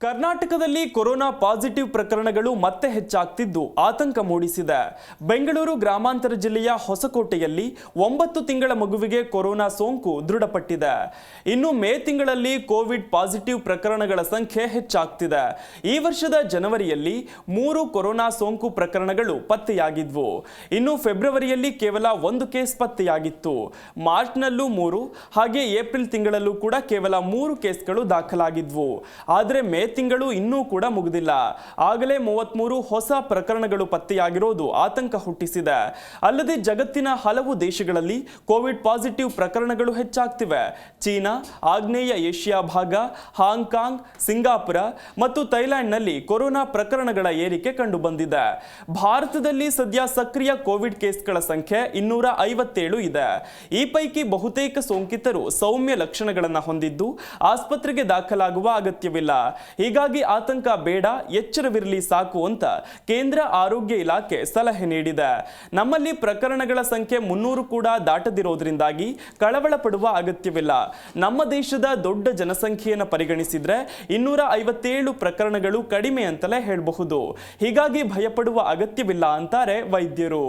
ಕರ್ನಾಟಕದಲ್ಲಿ corona positive ಪ್ರಕರಣಗಳು ಮತ್ತೆ ಹೆಚ್ಚಾಗ್ತಿದ್ದು ಆತಂಕ ಮೂಡಿಸಿದೆ. ಬೆಂಗಳೂರು ಗ್ರಾಮಾಂತರ ಜಿಲ್ಲೆಯ ಹೊಸಕೋಟೆಯಲ್ಲಿ 9 ತಿಂಗಳ ಮಗುವಿಗೆ ಕೊರೋನಾ ಸೋಂಕು ದೃಢಪಟ್ಟಿದೆ. ಇನ್ನು ಮೇ ತಿಂಗಳಲ್ಲಿ ಕೋವಿಡ್ ಪಾಸಿಟಿವ್ ಪ್ರಕರಣಗಳ ಸಂಖ್ಯೆ ಹೆಚ್ಚಾಗ್ತಿದೆ. ಈ ವರ್ಷದ ಜನವರಿಯಲ್ಲಿ 3 ಕೊರೋನಾ ಸೋಂಕು ಪ್ರಕರಣಗಳು ಪತ್ತೆಯಾಗಿದ್ವು. ಇನ್ನು ಫೆಬ್ರವರಿಯಲ್ಲಿ ಕೇವಲ 1 ಕೇಸ್ ಪತ್ತೆಯಾಗಿತ್ತು. ಮಾರ್ಚ್ನಲ್ಲೂ 3 ಹಾಗೆ ಏಪ್ರಿಲ್ ತಿಂಗಳಲ್ಲೂ ಕೂಡ ಕೇವಲ 3 ಕೇಸ್ಗಳು ದಾಖಲಾಗಿದ್ವು. ಆದರೆ ಮೇ ತಿಂಗಳು ಇನ್ನೂ ಕೂಡ ಮುಗಿದಿಲ್ಲ. ಆಗಲೇ 33 ಹೊಸ ಪ್ರಕರಣಗಳು ಪತ್ತೆಯಾಗಿರೋದು ಆತಂಕ ಹುಟ್ಟಿಸಿದೆ. ಅಲ್ಲದೆ ಜಗತ್ತಿನ ಹಲವು ದೇಶಗಳಲ್ಲಿ ಕೋವಿಡ್ ಪಾಸಿಟಿವ್ ಪ್ರಕರಣಗಳು ಹೆಚ್ಚಾಗ್ತಿವೆ. ಚೀನಾ, ಆಗ್ನೇಯ ಏಷ್ಯಾ ಭಾಗ, ಹಾಂಗ್ಕಾಂಗ್, ಸಿಂಗಾಪುರ ಮತ್ತು ಥೈಲ್ಯಾಂಡ್ನಲ್ಲಿ ಕೊರೋನಾ ಪ್ರಕರಣಗಳ ಏರಿಕೆ ಕಂಡುಬಂದಿದೆ. ಭಾರತದಲ್ಲಿ ಸದ್ಯ ಸಕ್ರಿಯ ಕೋವಿಡ್ ಕೇಸ್ಗಳ ಸಂಖ್ಯೆ 257 ಇದೆ. ಈ ಪೈಕಿ ಬಹುತೇಕ ಸೋಂಕಿತರು ಸೌಮ್ಯ ಲಕ್ಷಣಗಳನ್ನು ಹೊಂದಿದ್ದು ಆಸ್ಪತ್ರೆಗೆ ದಾಖಲಾಗುವ ಅಗತ್ಯವಿಲ್ಲ. ಹೀಗಾಗಿ ಆತಂಕ ಬೇಡ, ಎಚ್ಚರವಿರಲಿ ಸಾಕು ಅಂತ ಕೇಂದ್ರ ಆರೋಗ್ಯ ಇಲಾಖೆ ಸಲಹೆ ನೀಡಿದೆ. ನಮ್ಮಲ್ಲಿ ಪ್ರಕರಣಗಳ ಸಂಖ್ಯೆ 300 ಕೂಡ ದಾಟದಿರೋದ್ರಿಂದಾಗಿ ಕಳವಳ ಪಡುವ ಅಗತ್ಯವಿಲ್ಲ. ನಮ್ಮ ದೇಶದ ದೊಡ್ಡ ಜನಸಂಖ್ಯೆಯನ್ನು ಪರಿಗಣಿಸಿದ್ರೆ 257 ಪ್ರಕರಣಗಳು ಕಡಿಮೆ ಅಂತಲೇ ಹೇಳಬಹುದು. ಹೀಗಾಗಿ ಭಯಪಡುವ ಅಗತ್ಯವಿಲ್ಲ ಅಂತಾರೆ ವೈದ್ಯರು.